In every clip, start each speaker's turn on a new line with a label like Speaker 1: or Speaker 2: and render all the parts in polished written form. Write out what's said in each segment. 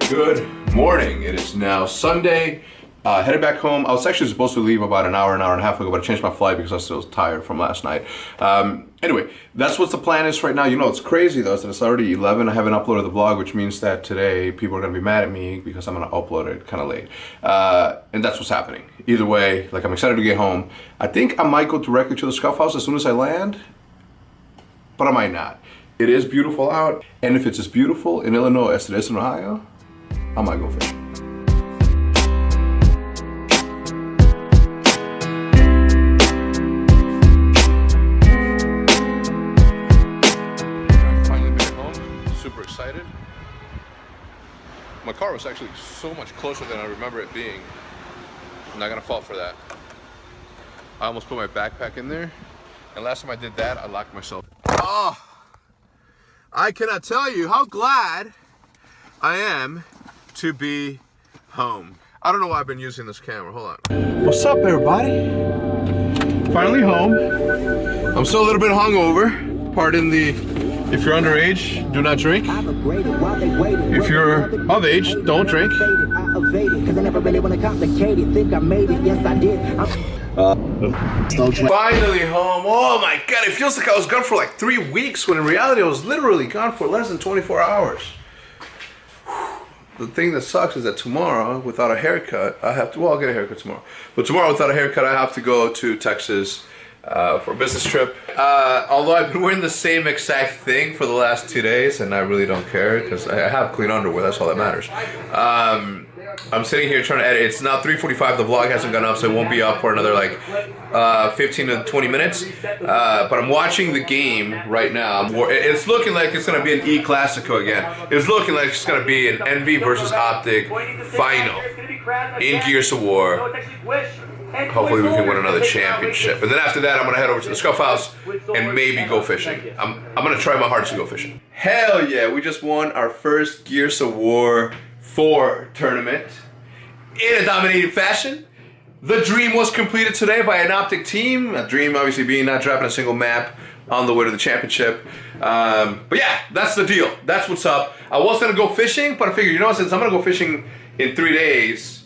Speaker 1: Good morning. It is now Sunday. Headed back home. I was actually supposed to leave about an hour and a half ago, but I changed my flight because I was still tired from last night. Anyway, that's what the plan is right now. You know, it's crazy though, so it's already 11. I haven't uploaded the vlog, which means that today people are going to be mad at me because I'm going to upload it kind of late. And that's what's happening. Either way, like, I'm excited to get home. I think I might go directly to the Scuff house as soon as I land, but I might not. It is beautiful out, and if it's as beautiful in Illinois as it is in Ohio, I might go fishing. Excited. My car was actually so much closer than I remember it being. I'm not gonna fault for that. I almost put my backpack in there, and last time I did that, I locked myself. Oh, I cannot tell you how glad I am to be home. I don't know why I've been using this camera. Hold on. What's up, everybody? Finally home. I'm still a little bit hungover. Pardon the. If you're underage, do not drink. If you're of age, don't drink. Finally home. Oh my God, it feels like I was gone for like 3 weeks when in reality I was literally gone for less than 24 hours. The thing that sucks is that tomorrow, without a haircut, I have to, well, I'll get a haircut tomorrow. But tomorrow, without a haircut, I have to go to Texas for a business trip. Although I've been wearing the same exact thing for the last 2 days, and I really don't care because I have clean underwear. That's all that matters. I'm sitting here trying to edit. It's now 3:45. The vlog hasn't gone up, so it won't be up for another like 15 to 20 minutes. But I'm watching the game right now. It's looking like it's going to be an E Clasico again. It's looking like it's going to be an Envy versus Optic final in Gears of War. Hopefully we can win another championship. And then after that, I'm going to head over to the Scuff house and maybe go fishing. I'm going to try my hardest to go fishing. Hell yeah, we just won our first Gears of War 4 tournament in a dominating fashion. The dream was completed today by an Optic team. A dream obviously being not dropping a single map on the way to the championship. But yeah, that's the deal. That's what's up. I was going to go fishing, but I figured, you know, since I'm going to go fishing in 3 days,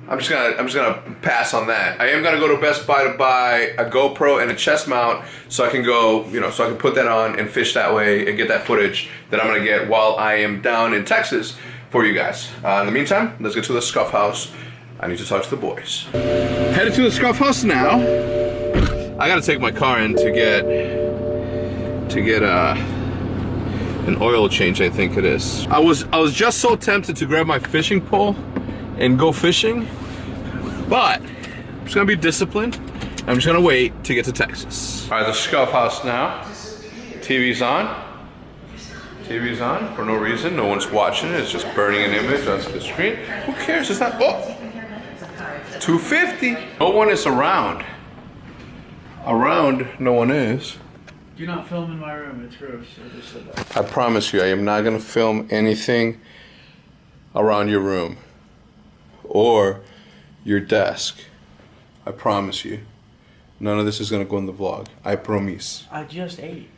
Speaker 1: I'm just gonna pass on that. I am gonna go to Best Buy to buy a GoPro and a chest mount so I can go, you know, so I can put that on and fish that way and get that footage that I'm gonna get while I am down in Texas for you guys. In the meantime, let's get to the Scuff house. I need to talk to the boys. Headed to the Scuff house now. I gotta take my car in to get an oil change, I think it is. I was just so tempted to grab my fishing pole and go fishing, but I'm just gonna be disciplined. I'm just gonna wait to get to Texas. All right, the Scuff house now. TV's on. TV's on for no reason. No one's watching it. It's just burning an image on the screen. Who cares? It's not. Oh, 250. No one is around. Around, no one is.
Speaker 2: Do not film in my room. It's gross. I just said that.
Speaker 1: I promise you, I am not gonna film anything around your room or your desk. I promise you. None of this is gonna go in the vlog. I promise.
Speaker 2: I just ate.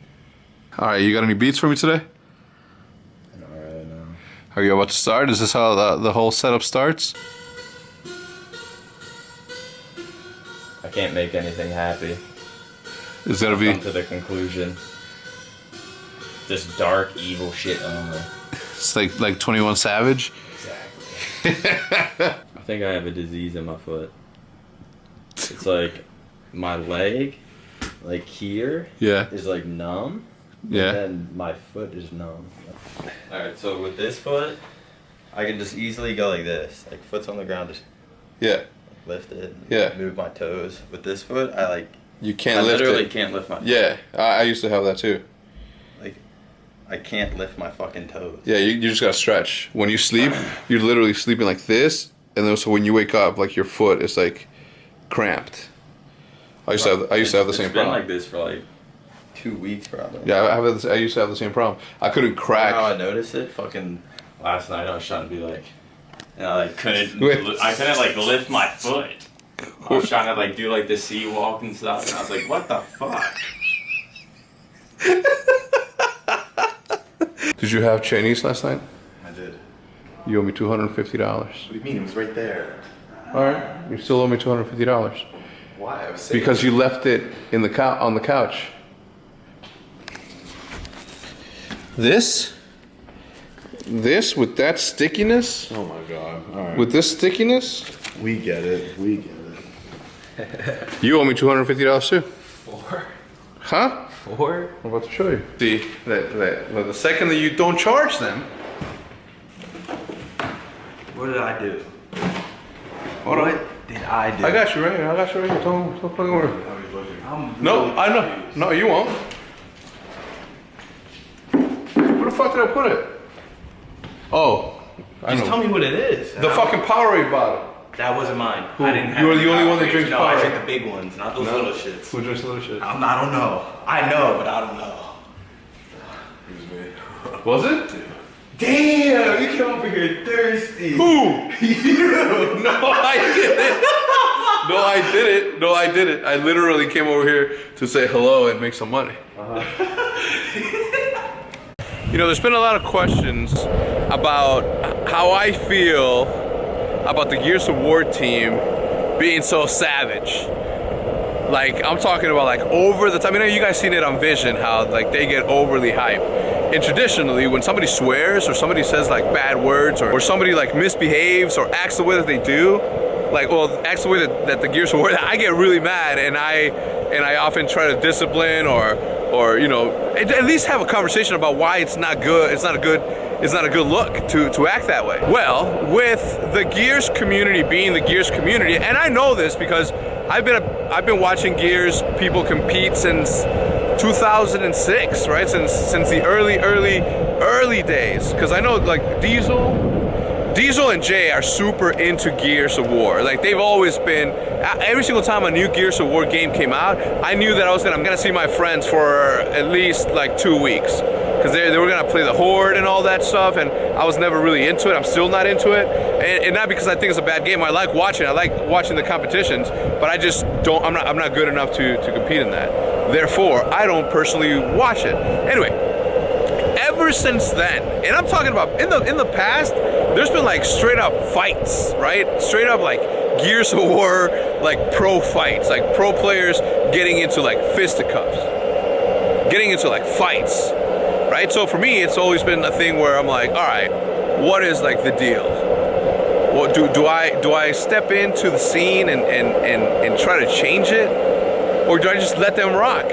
Speaker 1: Alright, you got any beats for me today?
Speaker 3: Not right now.
Speaker 1: Are you about to start? Is this how the whole setup starts?
Speaker 3: I can't make anything happy.
Speaker 1: Is that be
Speaker 3: come to the conclusion. Just dark, evil shit only.
Speaker 1: It's like 21 Savage?
Speaker 3: Exactly. I think I have a disease in my foot. It's like my leg, like here, is like numb.
Speaker 1: Yeah.
Speaker 3: And then my foot is numb. Alright, so with this foot, I can just easily go like this. Like foot's on the ground, just lift it. Move my toes. With this foot,
Speaker 1: you can't lift it.
Speaker 3: I literally can't lift my foot.
Speaker 1: Yeah, I used to have that too.
Speaker 3: Like, I can't lift my fucking toes.
Speaker 1: Yeah, you just gotta stretch. When you sleep, you're literally sleeping like this, and then so when you wake up, like your foot is like cramped. I used to have the same problem.
Speaker 3: It's been like this for like 2 weeks probably.
Speaker 1: Yeah, I used to have the same problem. I couldn't crack.
Speaker 3: How I noticed it? Fucking last night I was trying to be like, and I couldn't like lift my foot. I was trying to like do like the sea walk and stuff, and I was like, what the fuck?
Speaker 1: Did you have Chinese last night?
Speaker 3: I did.
Speaker 1: You owe me $250.
Speaker 4: What do you mean? It was right there.
Speaker 1: All right, you still owe me $250
Speaker 4: Why? I was saying
Speaker 1: because you left it in the on the couch. This with that stickiness,
Speaker 4: oh my god. All right.
Speaker 1: with this stickiness,
Speaker 4: We get it. We get it.
Speaker 1: you owe me $250 too.
Speaker 3: 4.
Speaker 1: Huh?
Speaker 3: 4?
Speaker 1: I'm about to show you. See, that the second that you don't charge them.
Speaker 3: What did I do?
Speaker 1: Hold on.
Speaker 3: What did I do?
Speaker 1: I got you right here. I got you right here. Don't fucking worry. No, I know. No, you won't. Where the fuck did I put it? Oh, I
Speaker 3: Just
Speaker 1: know.
Speaker 3: tell me what it is.
Speaker 1: The fucking Powerade bottle.
Speaker 3: That wasn't mine.
Speaker 1: Who?
Speaker 3: I didn't have
Speaker 1: You were
Speaker 3: any
Speaker 1: the only one that
Speaker 3: Powerades.
Speaker 1: drinks
Speaker 3: No, I
Speaker 1: Powerade.
Speaker 3: drink the big ones, not those
Speaker 1: No.
Speaker 3: little shits.
Speaker 1: Who drinks little shit?
Speaker 3: I don't know. I know, but I don't know.
Speaker 1: Was it?
Speaker 3: Damn, you came over here thirsty.
Speaker 1: Who? You. No, I didn't. No, I didn't. No, I didn't. I literally came over here to say hello and make some money. You know, there's been a lot of questions about how I feel about the Gears of War team being so savage. Like, I'm talking about like over the top. I mean, you guys seen it on Vision, how like they get overly hyped. And traditionally, when somebody swears or somebody says like bad words or somebody like misbehaves or acts the way that they do, like, well, acts the way that the Gears of War, I get really mad and I often try to discipline or you know, at least have a conversation about why it's not good. It's not a good look to act that way. Well, with the Gears community being the Gears community, and I know this because I've been watching Gears people compete since 2006, right? Since the early days. Because I know like Diesel and Jay are super into Gears of War. Like they've always been. Every single time a new Gears of War game came out, I knew that I'm gonna see my friends for at least like 2 weeks. Because they were gonna play the Horde and all that stuff, and I was never really into it. I'm still not into it, and not because I think it's a bad game. I like watching the competitions, but I just don't. I'm not good enough to compete in that. Therefore, I don't personally watch it. Anyway, ever since then, and I'm talking about in the past, there's been like straight up fights, right? Straight up like Gears of War, like pro fights, like pro players getting into like fisticuffs, getting into like fights. Right? So for me, it's always been a thing where I'm like, all right, what is like the deal? What do I step into the scene and try to change it, or do I just let them rock?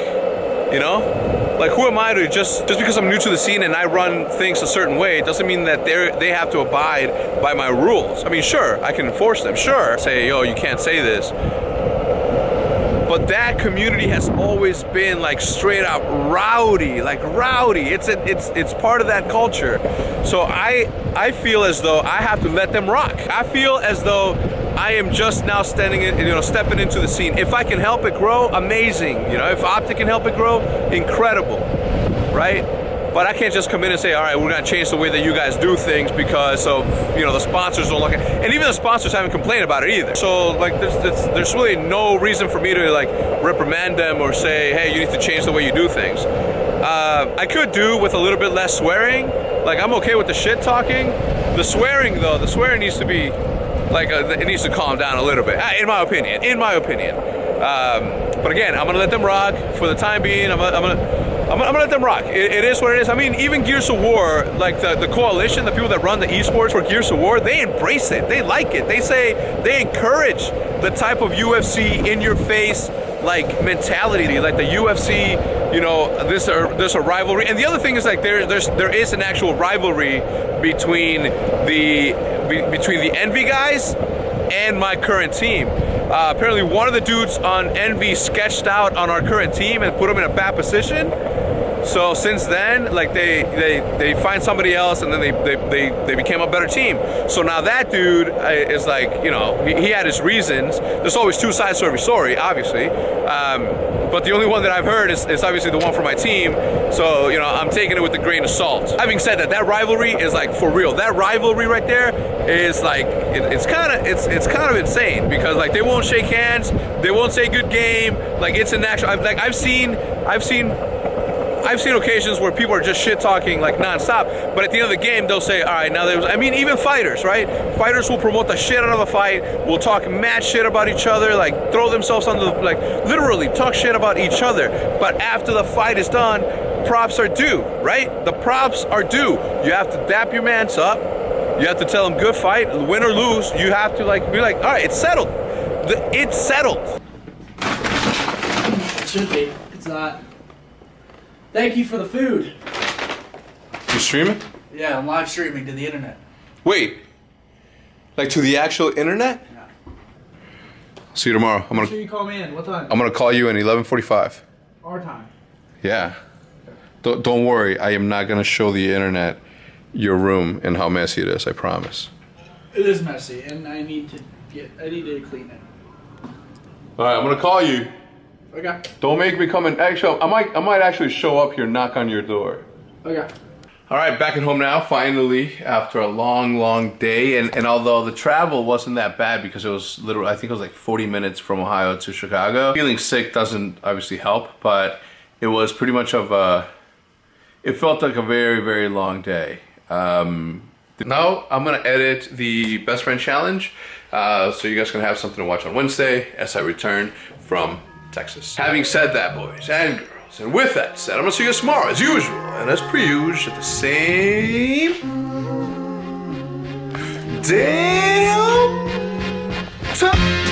Speaker 1: You know, like who am I to just because I'm new to the scene and I run things a certain way, it doesn't mean that they have to abide by my rules. I mean, sure, I can enforce them. Sure, say, yo, you can't say this. But that community has always been like straight up rowdy, like rowdy. It's part of that culture. So I feel as though I have to let them rock. I feel as though I am just now stepping into the scene. If I can help it grow, amazing. You know, if Optic can help it grow, incredible, right? But I can't just come in and say, all right, we're gonna change the way that you guys do things because of, you know, the sponsors don't like it. And even the sponsors haven't complained about it either. So like there's really no reason for me to like reprimand them or say, hey, you need to change the way you do things. I could do with a little bit less swearing. Like I'm okay with the shit talking. The swearing though, needs to be like, it needs to calm down a little bit, in my opinion. But again, I'm gonna let them rock for the time being. I'm gonna let them rock. It is what it is. I mean, even Gears of War, like the coalition, the people that run the esports for Gears of War, they embrace it. They like it. They say they encourage the type of UFC in your face like mentality, like the UFC. You know, there's a rivalry, and the other thing is like there is an actual rivalry between the Envy guys and my current team. Apparently one of the dudes on Envy sketched out on our current team and put him in a bad position. So since then, like they find somebody else and then they became a better team. So now that dude is like, you know, he had his reasons. There's always two sides to every story, obviously. But the only one that I've heard is obviously the one for my team. So, you know, I'm taking it with a grain of salt. Having said that, that rivalry is like for real. That rivalry right there is like, it's kind of insane because like they won't shake hands, they won't say good game. Like it's an actual, I've seen I've seen occasions where people are just shit talking like nonstop, but at the end of the game they'll say, all right, now there's, I mean, even fighters, right? Fighters will promote the shit out of a fight, will talk mad shit about each other, like throw themselves on the, like literally talk shit about each other. But after the fight is done, props are due, right? The props are due. You have to dap your mans up. You have to tell them good fight, win or lose. You have to like be like, all right, it's settled. It's settled.
Speaker 2: It should be. It's not. Thank you for the food.
Speaker 1: You streaming?
Speaker 2: Yeah, I'm live streaming to the internet.
Speaker 1: Wait, like to the actual internet?
Speaker 2: Yeah.
Speaker 1: See you tomorrow.
Speaker 2: Make sure you call me in. What time?
Speaker 1: I'm gonna call you in 11:45.
Speaker 2: Our time.
Speaker 1: Yeah. Don't worry. I am not gonna show the internet your room and how messy it is. I promise.
Speaker 2: It is messy, and I need to clean it.
Speaker 1: All right, I'm gonna call you.
Speaker 2: Okay.
Speaker 1: Don't make me come in. Actually, I might actually show up here, knock on your door.
Speaker 2: Okay.
Speaker 1: All right, back at home now, finally, after a long day. And although the travel wasn't that bad because it was literally, I think it was like 40 minutes from Ohio to Chicago. Feeling sick doesn't obviously help, but it was pretty much of a, it felt like a very long day. Now I'm gonna edit the best friend challenge, so you guys can have something to watch on Wednesday as I return from Texas. Having said that, boys and girls, and with that said, I'm gonna see you guys tomorrow as usual, and as per usual at the same damn time.